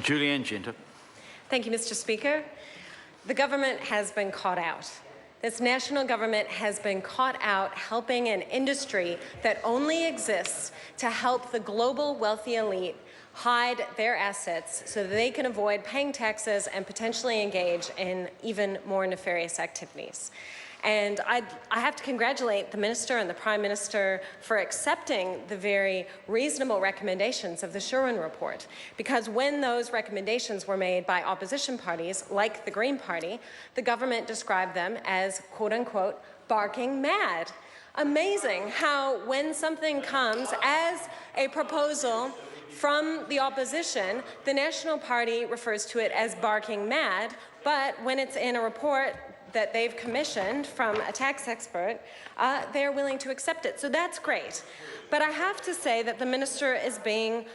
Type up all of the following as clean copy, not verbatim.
Julianne Genter. Thank you, Mr. Speaker. The government has been caught out. This national government has been caught out helping an industry that only exists to help the global wealthy elite hide their assets so that they can avoid paying taxes and potentially engage in even more nefarious activities. And I have to congratulate the Minister and the Prime Minister for accepting the very reasonable recommendations of the Sherwin Report, because when those recommendations were made by opposition parties, like the Green Party, the government described them as, quote-unquote, barking mad. Amazing how when something comes as a proposal from the opposition, the National Party refers to it as barking mad, but when it's in a report that they've commissioned from a tax expert, they're willing to accept it. So that's great. But I have to say that the minister is being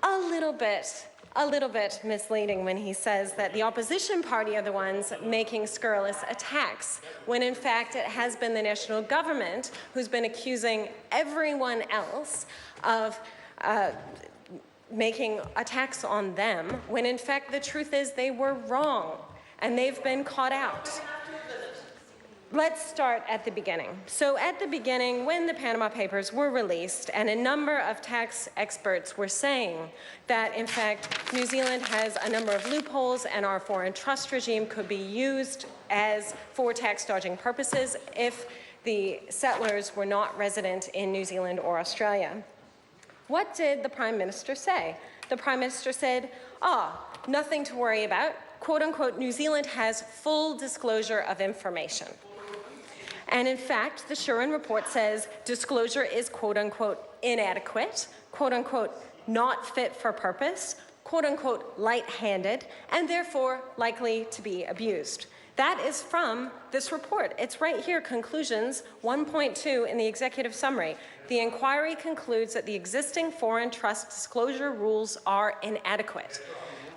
a little bit misleading when he says that the opposition party are the ones making scurrilous attacks, when in fact it has been the national government who's been accusing everyone else of making attacks on them, when in fact the truth is they were wrong. And they've been caught out. Let's start at the beginning. So at the beginning, when the Panama Papers were released, and a number of tax experts were saying that, in fact, New Zealand has a number of loopholes and our foreign trust regime could be used for tax dodging purposes if the settlers were not resident in New Zealand or Australia. What did the Prime Minister say? The Prime Minister said, nothing to worry about. Quote unquote, New Zealand has full disclosure of information. And in fact, the Sherwin Report says disclosure is quote unquote inadequate, quote unquote not fit for purpose, quote unquote light-handed, and therefore likely to be abused. That is from this report. It's right here, conclusions 1.2 in the executive summary. The inquiry concludes that the existing foreign trust disclosure rules are inadequate.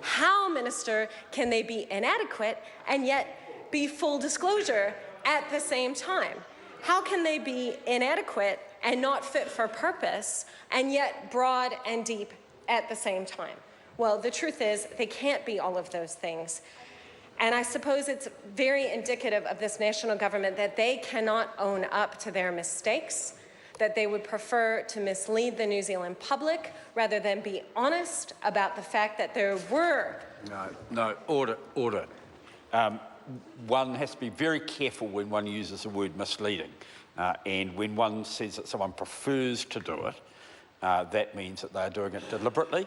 How, Minister, can they be inadequate and yet be full disclosure at the same time? How can they be inadequate and not fit for purpose and yet broad and deep at the same time? Well, the truth is they can't be all of those things. And I suppose it's very indicative of this national government that they cannot own up to their mistakes, that they would prefer to mislead the New Zealand public rather than be honest about the fact that there were. No, order. One has to be very careful when one uses the word misleading. And when one says that someone prefers to do it, that means that they are doing it deliberately.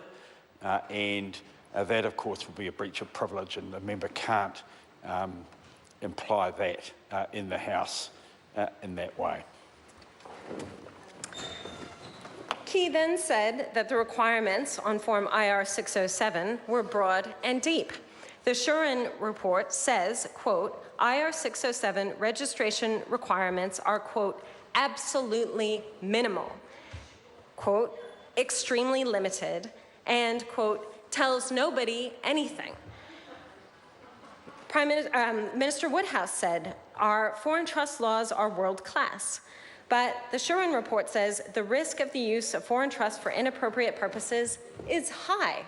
And that, of course, will be a breach of privilege, and the member can't imply that in the House in that way. He then said that the requirements on Form IR 607 were broad and deep. The Sherwin Report says, quote, IR 607 registration requirements are, quote, absolutely minimal, quote, extremely limited, and, quote, tells nobody anything. Minister Woodhouse said, our foreign trust laws are world-class. But the Sherwin Report says the risk of the use of foreign trust for inappropriate purposes is high.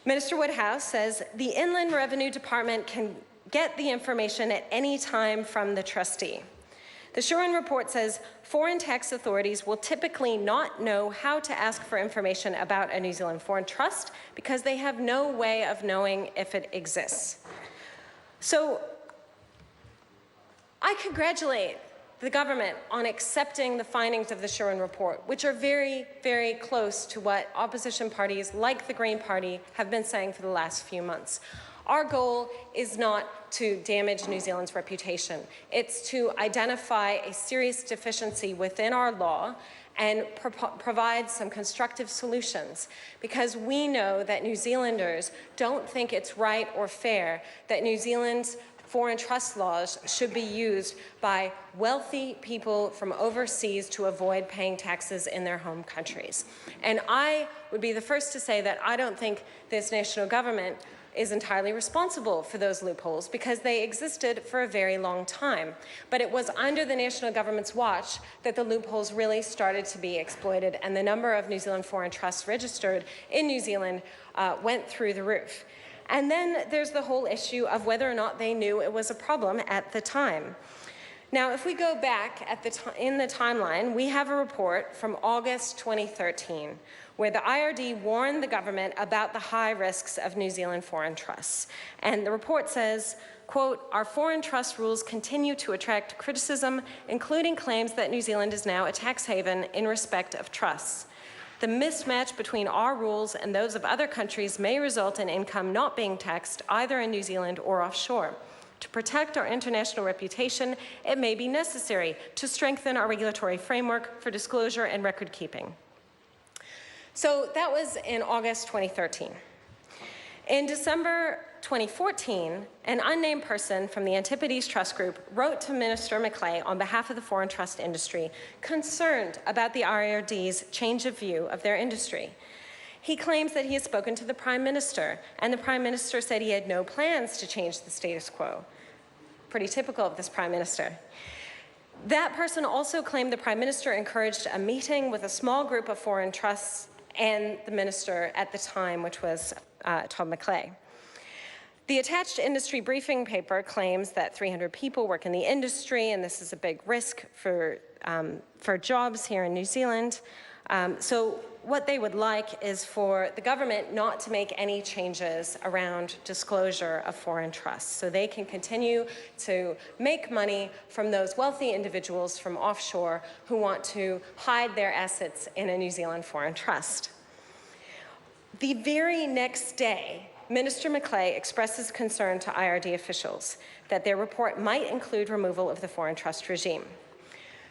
Minister Woodhouse says the Inland Revenue Department can get the information at any time from the trustee. The Sherwin Report says foreign tax authorities will typically not know how to ask for information about a New Zealand foreign trust because they have no way of knowing if it exists. So I congratulate the government on accepting the findings of the Sherwin Report, which are very, very close to what opposition parties like the Green Party have been saying for the last few months. Our goal is not to damage New Zealand's reputation. It's to identify a serious deficiency within our law and provide some constructive solutions, because we know that New Zealanders don't think it's right or fair that New Zealand's foreign trust laws should be used by wealthy people from overseas to avoid paying taxes in their home countries. And I would be the first to say that I don't think this national government is entirely responsible for those loopholes because they existed for a very long time. But it was under the national government's watch that the loopholes really started to be exploited, and the number of New Zealand foreign trusts registered in New Zealand went through the roof. And then there's the whole issue of whether or not they knew it was a problem at the time. Now, if we go back in the timeline, we have a report from August 2013 where the IRD warned the government about the high risks of New Zealand foreign trusts. And the report says, quote, "Our foreign trust rules continue to attract criticism, including claims that New Zealand is now a tax haven in respect of trusts. The mismatch between our rules and those of other countries may result in income not being taxed either in New Zealand or offshore. To protect our international reputation, it may be necessary to strengthen our regulatory framework for disclosure and record keeping." So that was in August 2013. In December 2014, an unnamed person from the Antipodes Trust Group wrote to Minister Macleay on behalf of the foreign trust industry, concerned about the IRD's change of view of their industry. He claims that he has spoken to the Prime Minister, and the Prime Minister said he had no plans to change the status quo. Pretty typical of this Prime Minister. That person also claimed the Prime Minister encouraged a meeting with a small group of foreign trusts and the Minister at the time, which was Todd Macleay. The attached industry briefing paper claims that 300 people work in the industry, and this is a big risk for jobs here in New Zealand. So what they would like is for the government not to make any changes around disclosure of foreign trusts, so they can continue to make money from those wealthy individuals from offshore who want to hide their assets in a New Zealand foreign trust. The very next day, Minister Macleay expresses concern to IRD officials that their report might include removal of the foreign trust regime.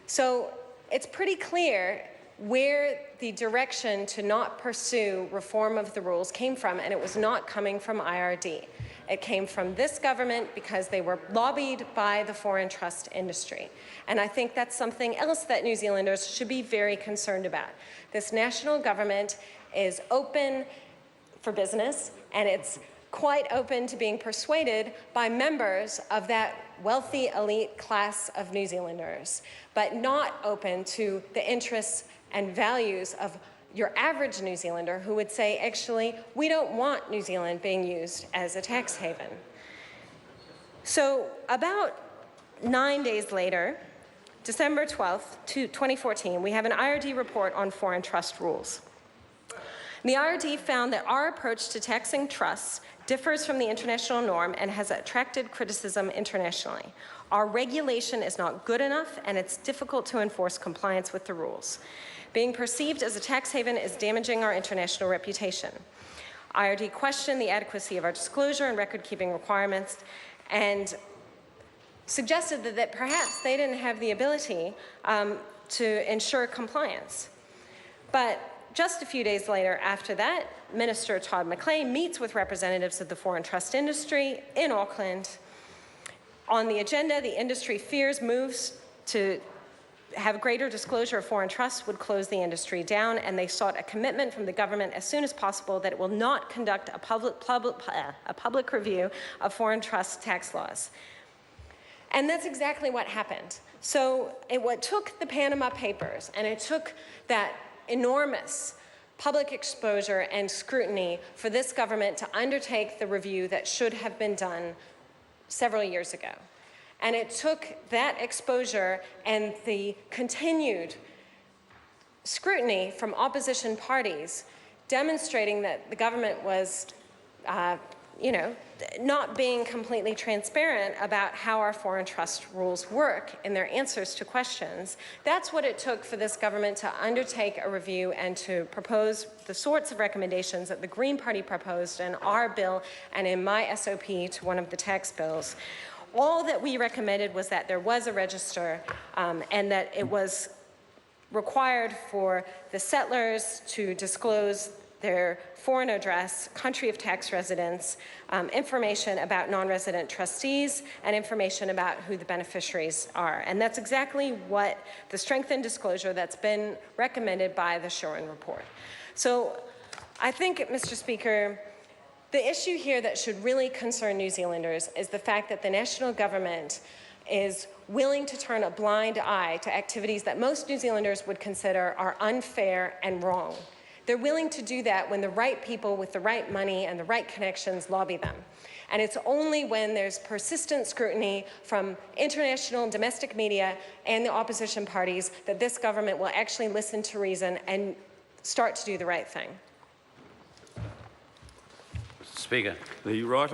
So it's pretty clear where the direction to not pursue reform of the rules came from, and it was not coming from IRD. It came from this government because they were lobbied by the foreign trust industry. And I think that's something else that New Zealanders should be very concerned about. This national government is open for business, and it's quite open to being persuaded by members of that wealthy elite class of New Zealanders, but not open to the interests and values of your average New Zealander who would say, actually, we don't want New Zealand being used as a tax haven. So about 9 days later, December 12th, 2014, we have an IRD report on foreign trust rules. The IRD found that our approach to taxing trusts differs from the international norm and has attracted criticism internationally. Our regulation is not good enough, and it's difficult to enforce compliance with the rules. Being perceived as a tax haven is damaging our international reputation. IRD questioned the adequacy of our disclosure and record-keeping requirements and suggested that perhaps they didn't have the ability to ensure compliance. But just a few days later after that, Minister Todd Macleay meets with representatives of the foreign trust industry in Auckland. On the agenda, the industry fears moves to have greater disclosure of foreign trusts would close the industry down, and they sought a commitment from the government as soon as possible that it will not conduct a public review of foreign trust tax laws. And that's exactly what happened. So what took the Panama Papers, and it took that enormous public exposure and scrutiny for this government to undertake the review that should have been done several years ago. And it took that exposure and the continued scrutiny from opposition parties demonstrating that the government was, not being completely transparent about how our foreign trust rules work in their answers to questions. That's what it took for this government to undertake a review and to propose the sorts of recommendations that the Green Party proposed in our bill and in my SOP to one of the tax bills. All that we recommended was that there was a register and that it was required for the settlers to disclose their foreign address, country of tax residence, information about non-resident trustees, and information about who the beneficiaries are. And that's exactly what the strengthened disclosure that's been recommended by the Sherwin report. So I think, Mr. Speaker, The issue here that should really concern New Zealanders is the fact that the national government is willing to turn a blind eye to activities that most New Zealanders would consider are unfair and wrong. They're willing to do that when the right people with the right money and the right connections lobby them. And it's only when there's persistent scrutiny from international and domestic media and the opposition parties that this government will actually listen to reason and start to do the right thing. Speaker. The right